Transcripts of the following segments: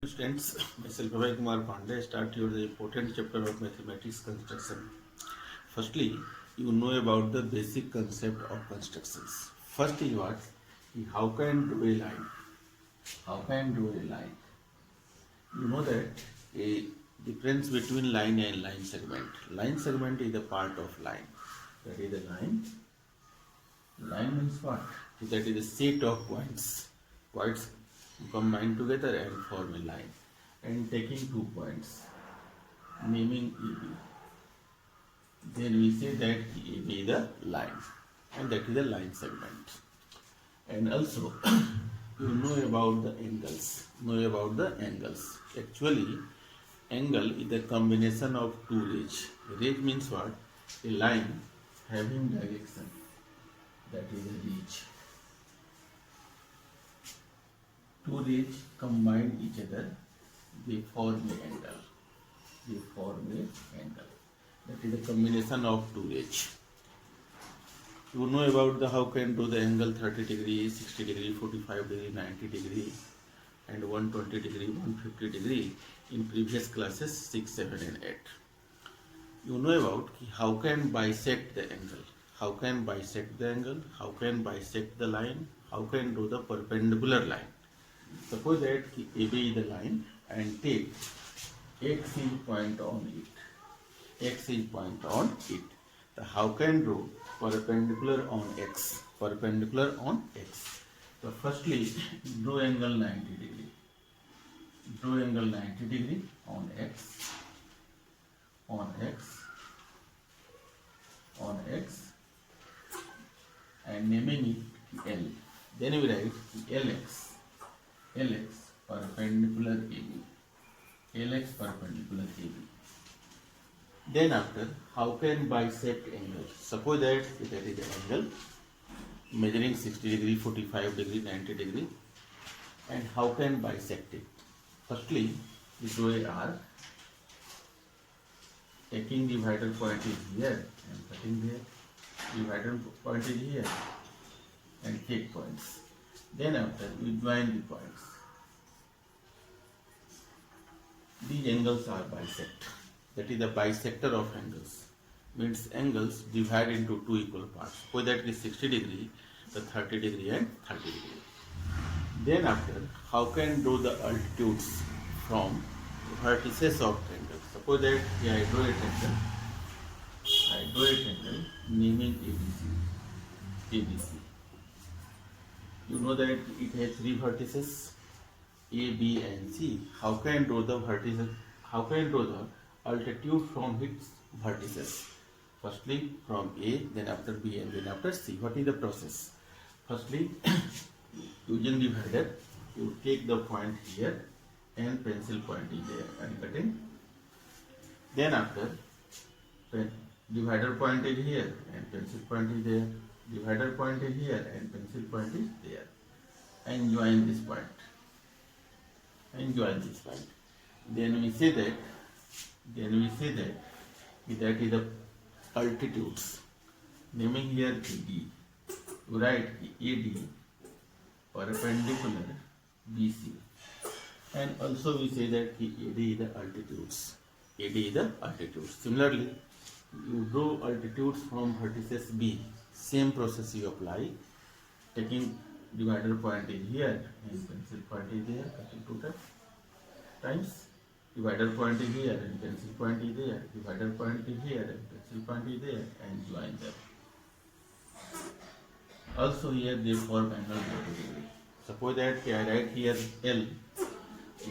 Students, myself Abhay Kumar Pandey, start here the important chapter of mathematics construction. Firstly, you know about the basic concept of constructions. First is what? How can draw a line? How can draw a line? You know that a difference between line and line segment. Line segment is a part of line. That is the line. Line means what? That is a set of points. Points combined together and form a line. And taking 2 points, naming EB. Then we say that EB is the line, and that is the line segment. And also, you know about the angles. Know about the angles. Actually, angle is the combination of two rays. Ray means what? A line having direction. That is a ridge. Two rays combine each other, they form an angle. They form an angle. That is a combination of two rays. You know about the how can do the angle 30 degree, 60 degree, 45 degree, 90 degree, and 120 degree, 150 degree in previous classes 6, 7, and 8. You know about how can bisect the angle. How can bisect the angle? How can bisect the line? How can do the perpendicular line? Suppose that AB is the line and take X is point on it. X is point on it. So how can draw perpendicular on X? Perpendicular on X. So firstly, draw angle 90 degree. Draw angle 90 degree on X. On X. On X. And naming it L. Then we write LX. LX perpendicular AB. LX perpendicular AB. Then after, how can bisect angle? Suppose that is the angle measuring 60 degree, 45 degree, 90 degree, and how can bisect it? Firstly, we draw a arc. Taking divider point is here and cutting there. Divider point is here and take points. Then after, we join the points. These angles are bisect. That is the bisector of angles. Means angles divide into two equal parts. So that is 60 degree, the 30 degree and 30 degree. Then after, how can do the altitudes from vertices of triangle? Suppose that here I draw a triangle. I draw a triangle naming ABC. ABC. You know that it has three vertices, A, B, and C. How can draw the vertices? How can draw the altitude from its vertices? Firstly from A, then after B, and then after C. What is the process? Firstly, using divider, you take the point here and pencil point is there and cutting. Then after, divider point is here and pencil point is there. Divider point is here and pencil point is there. And join this point. And join this point. Then we say that that is the altitudes. Naming here AD. You write AD perpendicular BC. And also we say that AD is the altitudes. AD is the altitudes. Similarly, you draw altitudes from vertices B. Same process you apply. Taking divider point is here and pencil point is there. Cutting two times. Divider point is here and pencil point is there. Divider point is here and pencil point is there, and join them. Also here they form angle 30 degree. Suppose that I write here L.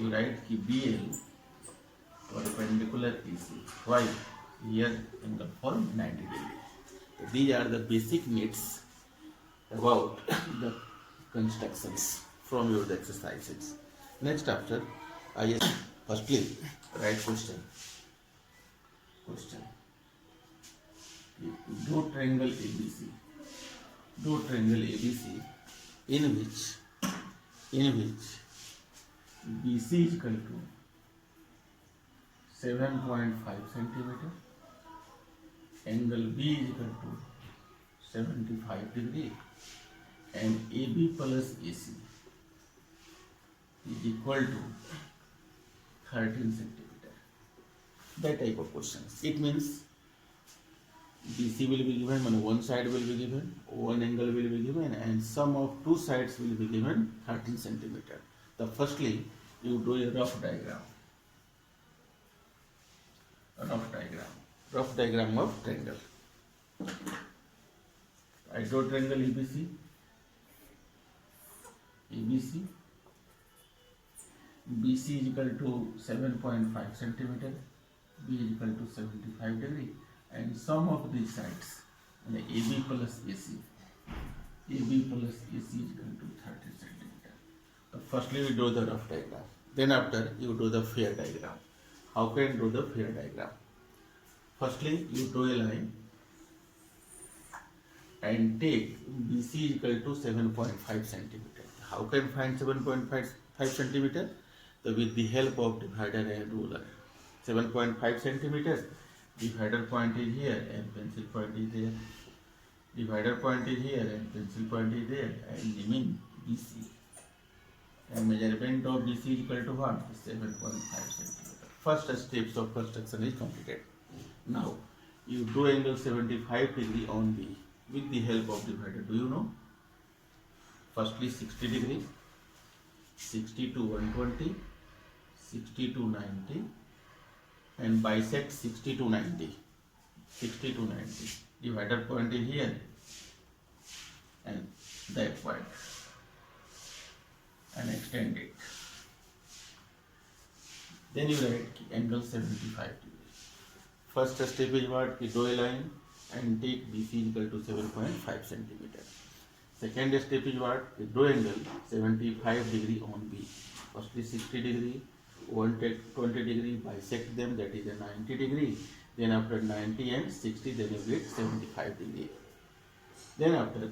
You write BL perpendicular AC. Why? Here angle form 90 degree. So these are the basic needs about the constructions from your exercises. Next after, I firstly write question. Draw triangle ABC. Draw triangle ABC in which BC is equal to 7.5 centimeter. Angle B is equal to 75 degree and AB plus AC is equal to 13 centimeter. That type of questions. It means BC will be given, and one side will be given, one angle will be given, and sum of two sides will be given 13 centimeter. The firstly, you do a rough diagram. Rough diagram of triangle. I draw triangle ABC. ABC. BC is equal to 7.5 centimeter. B is equal to 75 degree. And sum of these sides, AB plus AC. AB plus AC is equal to 30 centimeter. So firstly, we draw the rough diagram. Then after, you do the fair diagram. How can you do the fair diagram? Firstly, you draw a line and take BC is equal to 7.5 centimeter. How can you find 7.5 centimeter? So with the help of divider and ruler. 7.5 centimeter, divider point is here and pencil point is there. Divider point is here and pencil point is there, and remain BC. And measurement of BC is equal to what? 7.5 centimeter. First steps of construction is completed. Now, you do angle 75 degree on B with the help of divider. Do you know? Firstly 60 degree, 60 to 120, 60 to 90, and bisect 60 to 90. 60 to 90. Divider point is here and that point, and extend it. Then you write angle 75 degree. First step is what? You draw a line and take BC equal to 7.5 centimeter. Second step is what? You draw angle 75 degree on B. Firstly 60 degree, 120 degree, bisect them, that is a 90 degree. Then after 90 and 60, then you get 75 degree. Then after,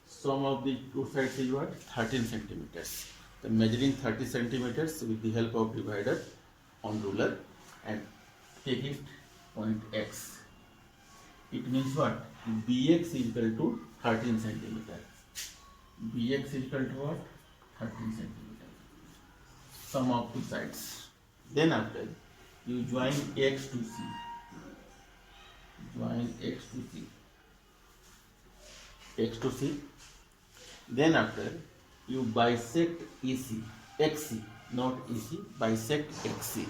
sum of the two sides is what? 13 centimeters. Then measuring 30 centimeters with the help of divider on ruler and take it point X. It means what? BX is equal to 13 centimeter. BX is equal to what? 13 centimeter. Sum of two sides. Then after, you join X to C. Join X to C. X to C. Then after, you bisect EC. XC, not EC. Bisect XC.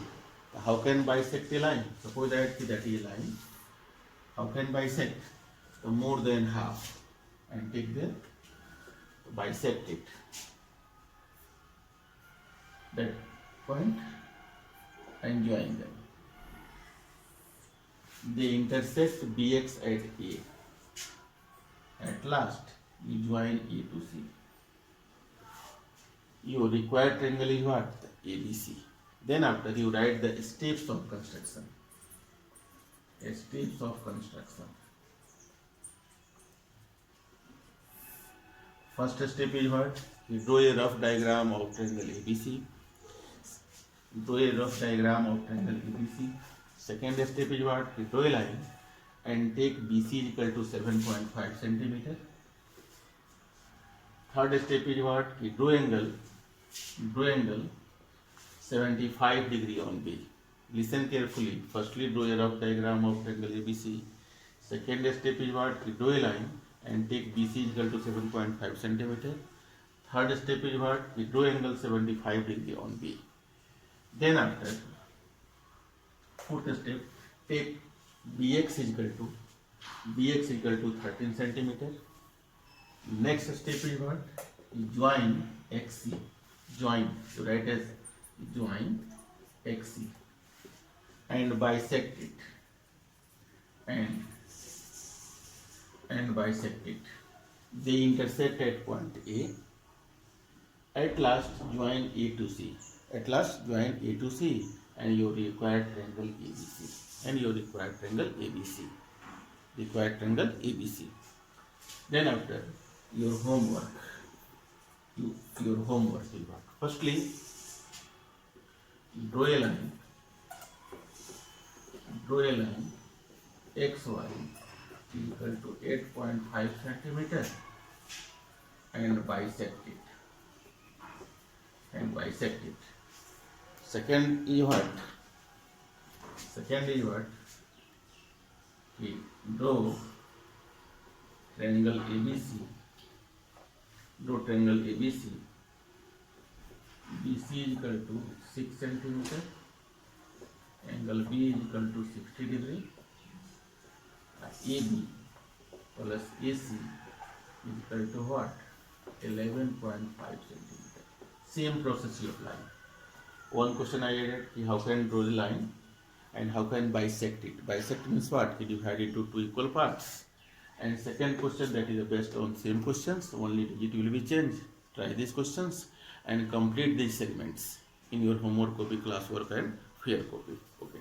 How can bisect a line? Suppose that is a line. How can bisect? More than half. And take the bisect it. That point and join them. They intersect BX at A. At last, you join A to C. Your required triangle is what? ABC. Then after, you write the steps of construction. Steps of construction. First step is what? You draw a rough diagram of triangle ABC. Draw a rough diagram of triangle ABC. Second step is what? You draw a line and take BC is equal to 7.5 centimeter. Third step is what? You draw angle 75 degree on B. Listen carefully. Firstly, draw a rough diagram of triangle ABC. Second step is what? You draw a line and take BC is equal to 7.5 centimeter. Third step is what? You draw angle 75 degree on B. Then after, fourth step, take BX is equal to 13 centimeter. Next step is what? You join XC. Join. You write as join XC and bisect it. And bisect it. They intersect at point A. At last, join A to C. At last, join A to C and your required triangle ABC. Required triangle ABC. Then after, your homework. Your homework will work. Firstly, draw a line XY equal to 8.5 centimeter and bisect it. Second is what? Second is what? कि draw triangle ABC. Draw triangle ABC. BC is equal to 6 centimeter. Angle B is equal to 60 degree. AB plus AC is equal to what? 11.5 centimeter. Same process you apply. One question I added, how can draw the line and how can bisect it. Bisect means what? You divide it into two equal parts. And second question, that is based on same questions, only it will be changed. Try these questions and complete these segments in your homework copy, classwork and fair copy. Okay.